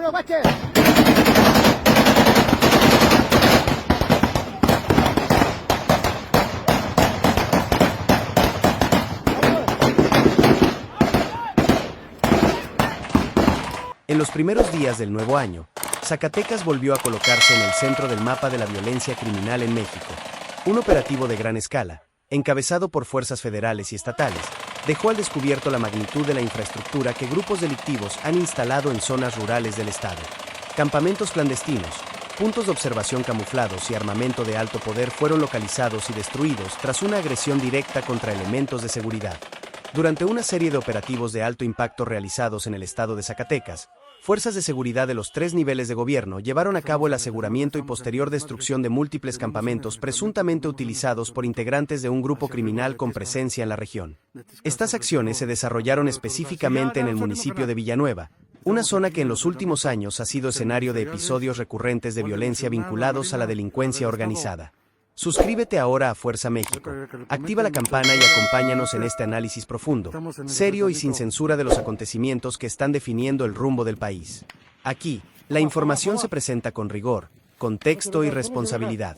uno, bache. En los primeros días del nuevo año, Zacatecas volvió a colocarse en el centro del mapa de la violencia criminal en México. Un operativo de gran escala, encabezado por fuerzas federales y estatales, dejó al descubierto la magnitud de la infraestructura que grupos delictivos han instalado en zonas rurales del estado. Campamentos clandestinos, puntos de observación camuflados y armamento de alto poder fueron localizados y destruidos tras una agresión directa contra elementos de seguridad. Durante una serie de operativos de alto impacto realizados en el estado de Zacatecas, fuerzas de seguridad de los 3 niveles de gobierno llevaron a cabo el aseguramiento y posterior destrucción de múltiples campamentos presuntamente utilizados por integrantes de un grupo criminal con presencia en la región. Estas acciones se desarrollaron específicamente en el municipio de Villanueva, una zona que en los últimos años ha sido escenario de episodios recurrentes de violencia vinculados a la delincuencia organizada. Suscríbete ahora a Fuerza México, activa la campana y acompáñanos en este análisis profundo, serio y sin censura de los acontecimientos que están definiendo el rumbo del país. Aquí, la información se presenta con rigor, contexto y responsabilidad.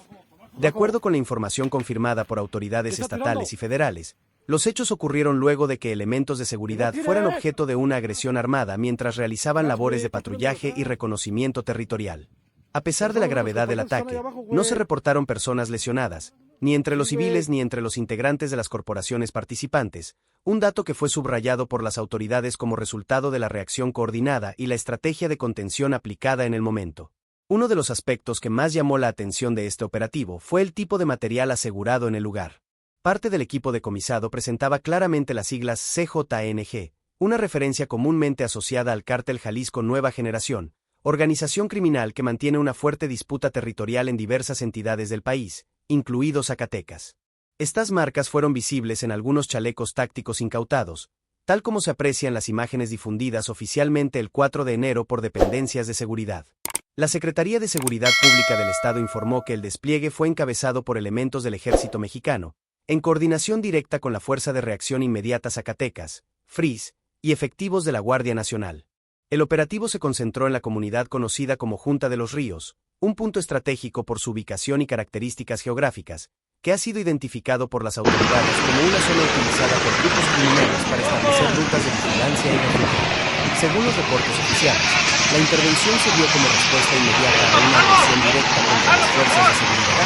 De acuerdo con la información confirmada por autoridades estatales y federales, los hechos ocurrieron luego de que elementos de seguridad fueran objeto de una agresión armada mientras realizaban labores de patrullaje y reconocimiento territorial. A pesar de la gravedad del ataque, no se reportaron personas lesionadas, ni entre los civiles ni entre los integrantes de las corporaciones participantes, un dato que fue subrayado por las autoridades como resultado de la reacción coordinada y la estrategia de contención aplicada en el momento. Uno de los aspectos que más llamó la atención de este operativo fue el tipo de material asegurado en el lugar. Parte del equipo decomisado presentaba claramente las siglas CJNG, una referencia comúnmente asociada al cártel Jalisco Nueva Generación, organización criminal que mantiene una fuerte disputa territorial en diversas entidades del país, incluido Zacatecas. Estas marcas fueron visibles en algunos chalecos tácticos incautados, tal como se aprecia en las imágenes difundidas oficialmente el 4 de enero por dependencias de seguridad. La Secretaría de Seguridad Pública del Estado informó que el despliegue fue encabezado por elementos del Ejército Mexicano, en coordinación directa con la Fuerza de Reacción Inmediata Zacatecas, FRIS, y efectivos de la Guardia Nacional. El operativo se concentró en la comunidad conocida como Junta de los Ríos, un punto estratégico por su ubicación y características geográficas, que ha sido identificado por las autoridades como una zona utilizada por grupos criminales para establecer rutas de vigilancia y refugio. Según los reportes oficiales, la intervención se dio como respuesta inmediata a una agresión directa contra las fuerzas de seguridad.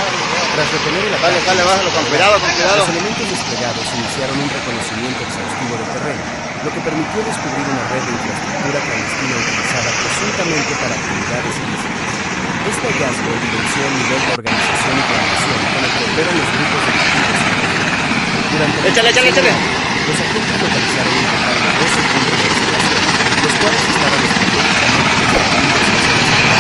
Tras retener el ataque, los elementos desplegados iniciaron un reconocimiento exhaustivo del terreno, lo que permitió descubrir una red de infraestructura clandestina utilizada presuntamente para actividades ilícitas. Este hallazgo evidenció el nivel de organización y planeación con el que operan los grupos delictivos. Durante los agentes localizaron un total de 12 puntos de observación, los cuales estaban estratégicamente distribuidos hacia las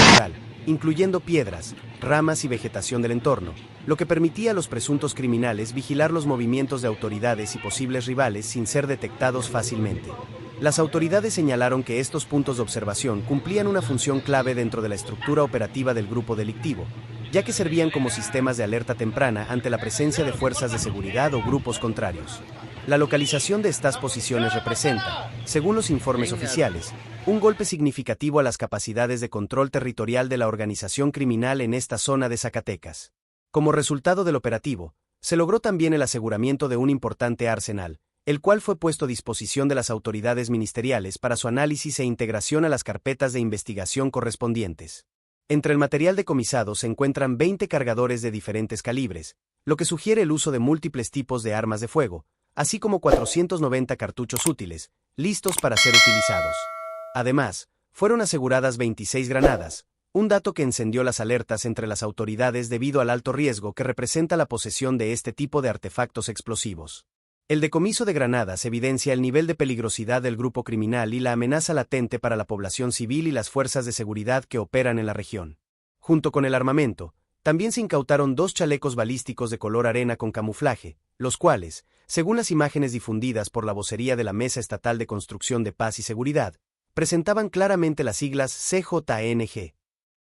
ciudades, incluyendo piedras, ramas y vegetación del entorno, lo que permitía a los presuntos criminales vigilar los movimientos de autoridades y posibles rivales sin ser detectados fácilmente. Las autoridades señalaron que estos puntos de observación cumplían una función clave dentro de la estructura operativa del grupo delictivo, ya que servían como sistemas de alerta temprana ante la presencia de fuerzas de seguridad o grupos contrarios. La localización de estas posiciones representa, según los informes oficiales, un golpe significativo a las capacidades de control territorial de la organización criminal en esta zona de Zacatecas. Como resultado del operativo, se logró también el aseguramiento de un importante arsenal, el cual fue puesto a disposición de las autoridades ministeriales para su análisis e integración a las carpetas de investigación correspondientes. Entre el material decomisado se encuentran 20 cargadores de diferentes calibres, lo que sugiere el uso de múltiples tipos de armas de fuego, así como 490 cartuchos útiles, listos para ser utilizados. Además, fueron aseguradas 26 granadas, un dato que encendió las alertas entre las autoridades debido al alto riesgo que representa la posesión de este tipo de artefactos explosivos. El decomiso de granadas evidencia el nivel de peligrosidad del grupo criminal y la amenaza latente para la población civil y las fuerzas de seguridad que operan en la región. Junto con el armamento, también se incautaron 2 chalecos balísticos de color arena con camuflaje, los cuales, según las imágenes difundidas por la vocería de la Mesa Estatal de Construcción de Paz y Seguridad, presentaban claramente las siglas CJNG.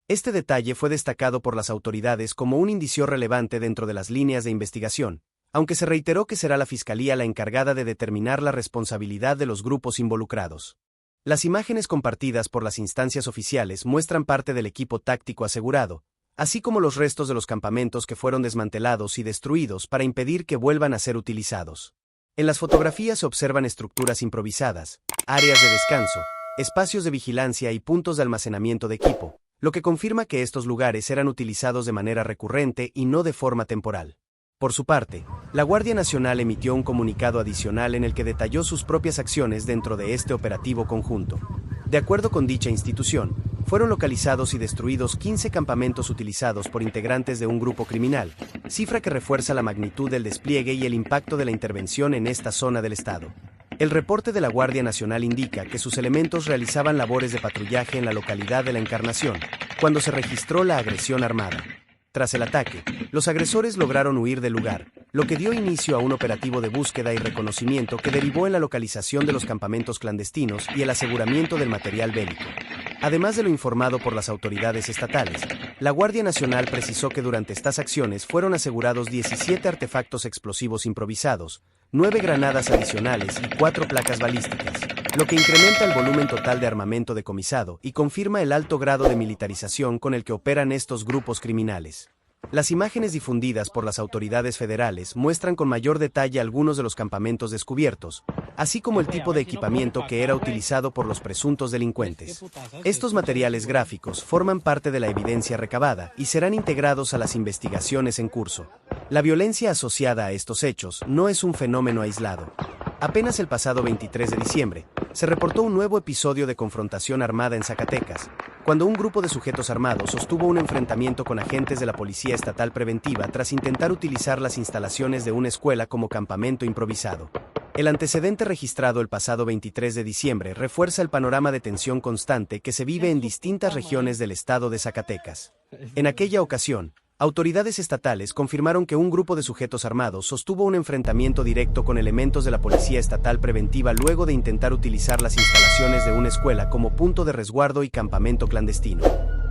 Este detalle fue destacado por las autoridades como un indicio relevante dentro de las líneas de investigación, aunque se reiteró que será la Fiscalía la encargada de determinar la responsabilidad de los grupos involucrados. Las imágenes compartidas por las instancias oficiales muestran parte del equipo táctico asegurado, así como los restos de los campamentos que fueron desmantelados y destruidos para impedir que vuelvan a ser utilizados. En las fotografías se observan estructuras improvisadas, áreas de descanso, espacios de vigilancia y puntos de almacenamiento de equipo, lo que confirma que estos lugares eran utilizados de manera recurrente y no de forma temporal. Por su parte, la Guardia Nacional emitió un comunicado adicional en el que detalló sus propias acciones dentro de este operativo conjunto. De acuerdo con dicha institución, fueron localizados y destruidos 15 campamentos utilizados por integrantes de un grupo criminal, cifra que refuerza la magnitud del despliegue y el impacto de la intervención en esta zona del estado. El reporte de la Guardia Nacional indica que sus elementos realizaban labores de patrullaje en la localidad de La Encarnación, cuando se registró la agresión armada. Tras el ataque, los agresores lograron huir del lugar, lo que dio inicio a un operativo de búsqueda y reconocimiento que derivó en la localización de los campamentos clandestinos y el aseguramiento del material bélico. Además de lo informado por las autoridades estatales, la Guardia Nacional precisó que durante estas acciones fueron asegurados 17 artefactos explosivos improvisados, 9 granadas adicionales y 4 placas balísticas, lo que incrementa el volumen total de armamento decomisado y confirma el alto grado de militarización con el que operan estos grupos criminales. Las imágenes difundidas por las autoridades federales muestran con mayor detalle algunos de los campamentos descubiertos, así como el tipo de equipamiento que era utilizado por los presuntos delincuentes. Estos materiales gráficos forman parte de la evidencia recabada y serán integrados a las investigaciones en curso. La violencia asociada a estos hechos no es un fenómeno aislado. Apenas el pasado 23 de diciembre, se reportó un nuevo episodio de confrontación armada en Zacatecas, cuando un grupo de sujetos armados sostuvo un enfrentamiento con agentes de la Policía Estatal Preventiva tras intentar utilizar las instalaciones de una escuela como campamento improvisado. El antecedente registrado el pasado 23 de diciembre refuerza el panorama de tensión constante que se vive en distintas regiones del estado de Zacatecas. En aquella ocasión, autoridades estatales confirmaron que un grupo de sujetos armados sostuvo un enfrentamiento directo con elementos de la Policía Estatal Preventiva luego de intentar utilizar las instalaciones de una escuela como punto de resguardo y campamento clandestino.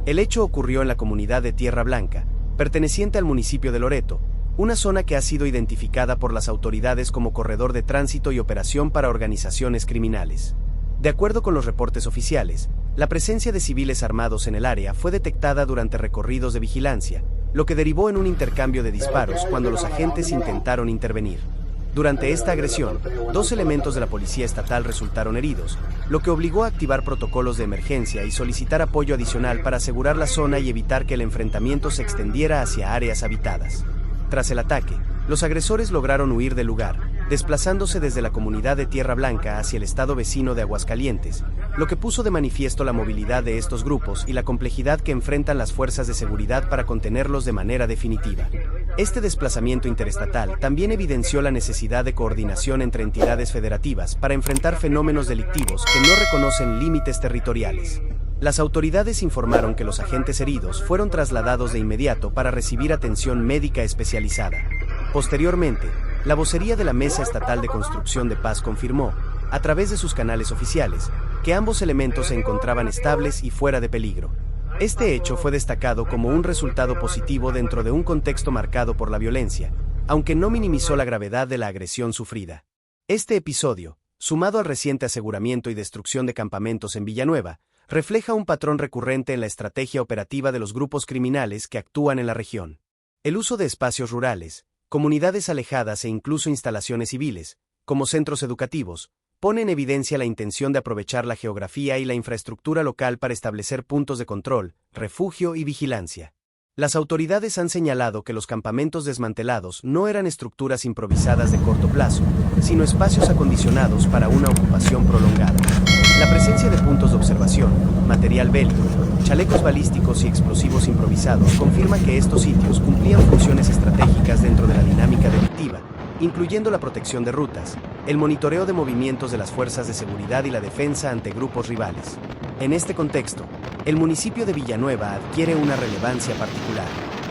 El hecho ocurrió en la comunidad de Tierra Blanca, perteneciente al municipio de Loreto, una zona que ha sido identificada por las autoridades como corredor de tránsito y operación para organizaciones criminales. De acuerdo con los reportes oficiales, la presencia de civiles armados en el área fue detectada durante recorridos de vigilancia, lo que derivó en un intercambio de disparos cuando los agentes intentaron intervenir. Durante esta agresión, 2 elementos de la Policía Estatal resultaron heridos, lo que obligó a activar protocolos de emergencia y solicitar apoyo adicional para asegurar la zona y evitar que el enfrentamiento se extendiera hacia áreas habitadas. Tras el ataque, los agresores lograron huir del lugar, desplazándose desde la comunidad de Tierra Blanca hacia el estado vecino de Aguascalientes, lo que puso de manifiesto la movilidad de estos grupos y la complejidad que enfrentan las fuerzas de seguridad para contenerlos de manera definitiva. Este desplazamiento interestatal también evidenció la necesidad de coordinación entre entidades federativas para enfrentar fenómenos delictivos que no reconocen límites territoriales. Las autoridades informaron que los agentes heridos fueron trasladados de inmediato para recibir atención médica especializada. Posteriormente, la vocería de la Mesa Estatal de Construcción de Paz confirmó, a través de sus canales oficiales, que ambos elementos se encontraban estables y fuera de peligro. Este hecho fue destacado como un resultado positivo dentro de un contexto marcado por la violencia, aunque no minimizó la gravedad de la agresión sufrida. Este episodio, sumado al reciente aseguramiento y destrucción de campamentos en Villanueva, refleja un patrón recurrente en la estrategia operativa de los grupos criminales que actúan en la región. El uso de espacios rurales, comunidades alejadas e incluso instalaciones civiles, como centros educativos, pone en evidencia la intención de aprovechar la geografía y la infraestructura local para establecer puntos de control, refugio y vigilancia. Las autoridades han señalado que los campamentos desmantelados no eran estructuras improvisadas de corto plazo, sino espacios acondicionados para una ocupación prolongada. La presencia de puntos de observación, material bélico, chalecos balísticos y explosivos improvisados confirma que estos sitios cumplían funciones estratégicas dentro de la dinámica delictiva, incluyendo la protección de rutas, el monitoreo de movimientos de las fuerzas de seguridad y la defensa ante grupos rivales. En este contexto, el municipio de Villanueva adquiere una relevancia particular.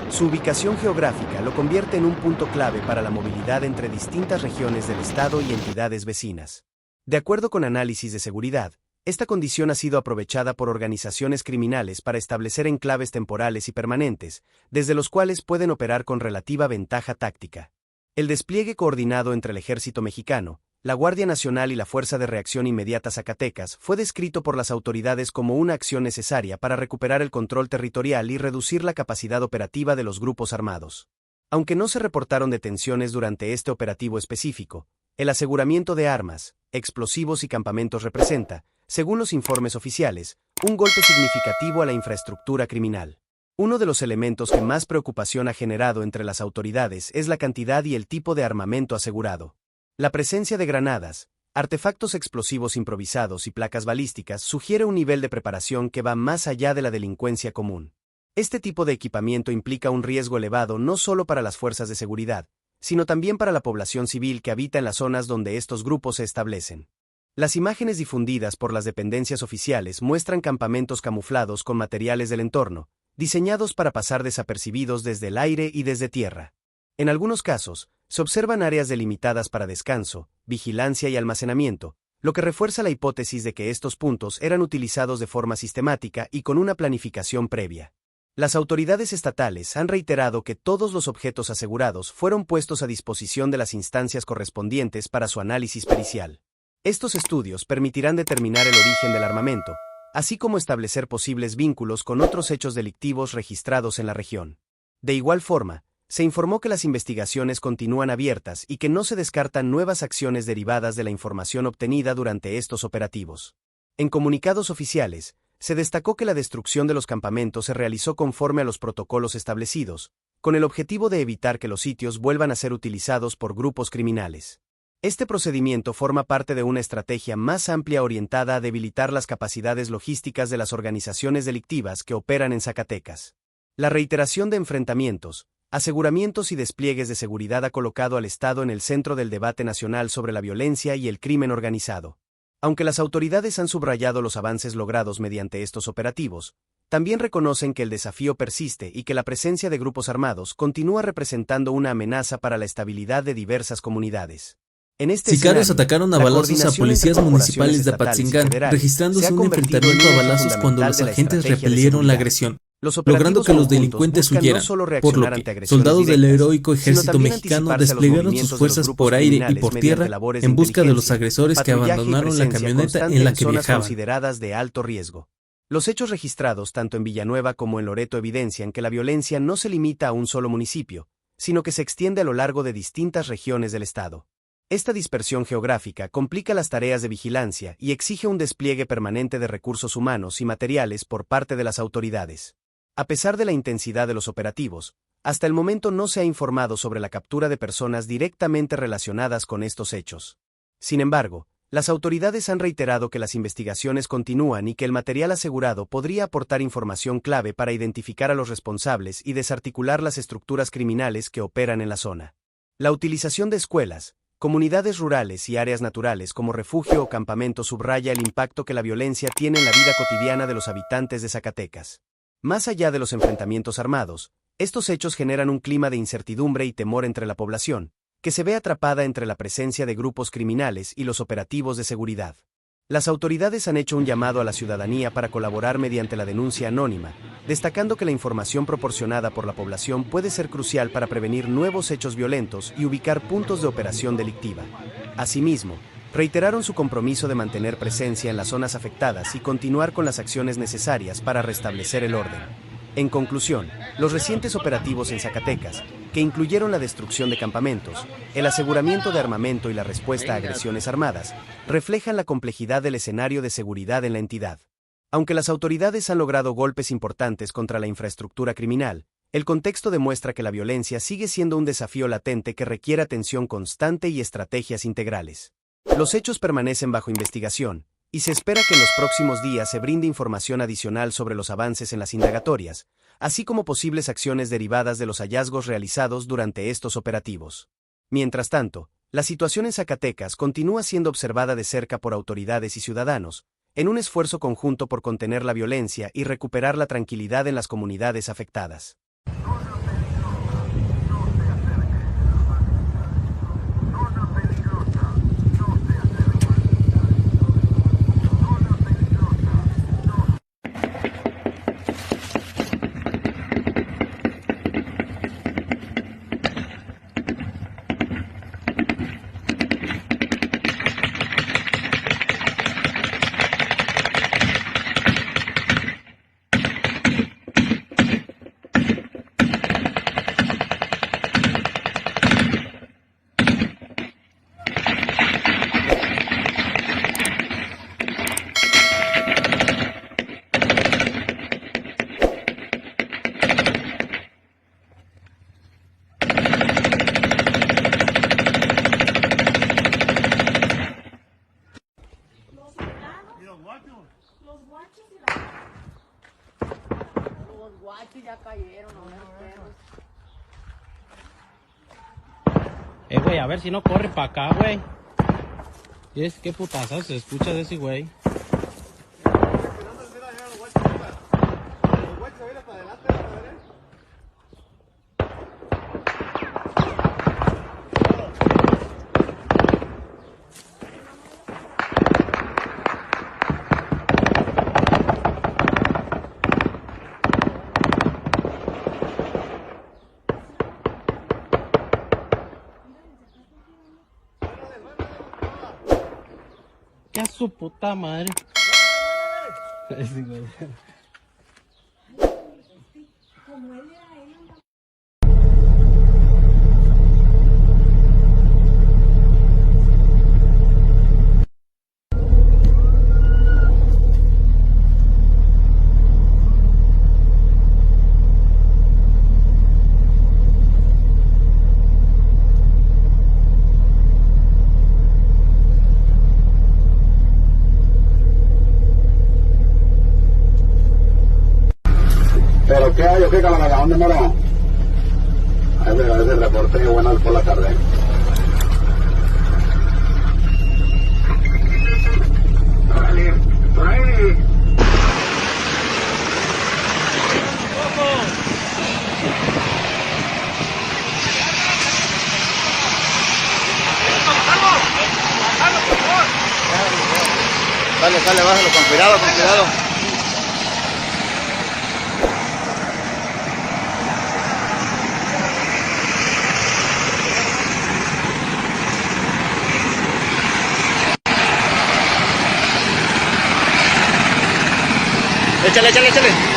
Su ubicación geográfica lo convierte en un punto clave para la movilidad entre distintas regiones del estado y entidades vecinas. De acuerdo con análisis de seguridad, esta condición ha sido aprovechada por organizaciones criminales para establecer enclaves temporales y permanentes, desde los cuales pueden operar con relativa ventaja táctica. El despliegue coordinado entre el Ejército Mexicano, la Guardia Nacional y la Fuerza de Reacción Inmediata Zacatecas fue descrito por las autoridades como una acción necesaria para recuperar el control territorial y reducir la capacidad operativa de los grupos armados. Aunque no se reportaron detenciones durante este operativo específico, el aseguramiento de armas, explosivos y campamentos representa, según los informes oficiales, un golpe significativo a la infraestructura criminal. Uno de los elementos que más preocupación ha generado entre las autoridades es la cantidad y el tipo de armamento asegurado. La presencia de granadas, artefactos explosivos improvisados y placas balísticas sugiere un nivel de preparación que va más allá de la delincuencia común. Este tipo de equipamiento implica un riesgo elevado no solo para las fuerzas de seguridad, sino también para la población civil que habita en las zonas donde estos grupos se establecen. Las imágenes difundidas por las dependencias oficiales muestran campamentos camuflados con materiales del entorno, diseñados para pasar desapercibidos desde el aire y desde tierra. En algunos casos, se observan áreas delimitadas para descanso, vigilancia y almacenamiento, lo que refuerza la hipótesis de que estos puntos eran utilizados de forma sistemática y con una planificación previa. Las autoridades estatales han reiterado que todos los objetos asegurados fueron puestos a disposición de las instancias correspondientes para su análisis pericial. Estos estudios permitirán determinar el origen del armamento, así como establecer posibles vínculos con otros hechos delictivos registrados en la región. De igual forma, se informó que las investigaciones continúan abiertas y que no se descartan nuevas acciones derivadas de la información obtenida durante estos operativos. En comunicados oficiales, se destacó que la destrucción de los campamentos se realizó conforme a los protocolos establecidos, con el objetivo de evitar que los sitios vuelvan a ser utilizados por grupos criminales. Este procedimiento forma parte de una estrategia más amplia orientada a debilitar las capacidades logísticas de las organizaciones delictivas que operan en Zacatecas. La reiteración de enfrentamientos, aseguramientos y despliegues de seguridad ha colocado al Estado en el centro del debate nacional sobre la violencia y el crimen organizado. Aunque las autoridades han subrayado los avances logrados mediante estos operativos, también reconocen que el desafío persiste y que la presencia de grupos armados continúa representando una amenaza para la estabilidad de diversas comunidades. En este Sicarios escenario, atacaron a la balazos a coordinación policías entre municipales de corporaciones Apatzingán, estatales y federales registrándose se ha un convertido en enfrentamiento a un eje balazos cuando fundamental los de la agentes estrategia de repelieron la seguridad. agresión, Los logrando operativos que los conjuntos delincuentes buscan huyeran, no solo por reaccionar lo ante que agresiones soldados del directas, heroico sino ejército también mexicano anticiparse a los desplegaron sus movimientos de los fuerzas grupos por aire y criminales por mediante tierra labores de en busca de los inteligencia, agresores que patrullaje y abandonaron la presencia camioneta constante en la en que zonas viajaban. consideradas de alto riesgo. Los hechos registrados tanto en Villanueva como en Loreto evidencian que la violencia no se limita a un solo municipio, sino que se extiende a lo largo de distintas regiones del estado. Esta dispersión geográfica complica las tareas de vigilancia y exige un despliegue permanente de recursos humanos y materiales por parte de las autoridades. A pesar de la intensidad de los operativos, hasta el momento no se ha informado sobre la captura de personas directamente relacionadas con estos hechos. Sin embargo, las autoridades han reiterado que las investigaciones continúan y que el material asegurado podría aportar información clave para identificar a los responsables y desarticular las estructuras criminales que operan en la zona. La utilización de escuelas, comunidades rurales y áreas naturales como refugio o campamento subraya el impacto que la violencia tiene en la vida cotidiana de los habitantes de Zacatecas. Más allá de los enfrentamientos armados, estos hechos generan un clima de incertidumbre y temor entre la población, que se ve atrapada entre la presencia de grupos criminales y los operativos de seguridad. Las autoridades han hecho un llamado a la ciudadanía para colaborar mediante la denuncia anónima, destacando que la información proporcionada por la población puede ser crucial para prevenir nuevos hechos violentos y ubicar puntos de operación delictiva. Asimismo, reiteraron su compromiso de mantener presencia en las zonas afectadas y continuar con las acciones necesarias para restablecer el orden. En conclusión, los recientes operativos en Zacatecas, que incluyeron la destrucción de campamentos, el aseguramiento de armamento y la respuesta a agresiones armadas, reflejan la complejidad del escenario de seguridad en la entidad. Aunque las autoridades han logrado golpes importantes contra la infraestructura criminal, el contexto demuestra que la violencia sigue siendo un desafío latente que requiere atención constante y estrategias integrales. Los hechos permanecen bajo investigación, y se espera que en los próximos días se brinde información adicional sobre los avances en las indagatorias, así como posibles acciones derivadas de los hallazgos realizados durante estos operativos. Mientras tanto, la situación en Zacatecas continúa siendo observada de cerca por autoridades y ciudadanos, en un esfuerzo conjunto por contener la violencia y recuperar la tranquilidad en las comunidades afectadas. que ya cayeron, no me perros. Güey, a ver si no corre para acá, güey. Y es que putazo se escucha de ese güey. ¡Qué a su puta madre! Sí, güey. ¿Pero qué hay o qué, camarada? ¿Dónde moro? A veces reporte buenas por la tarde. Órale, por ahí. Sale, bájalo, con cuidado, con cuidado. Échale.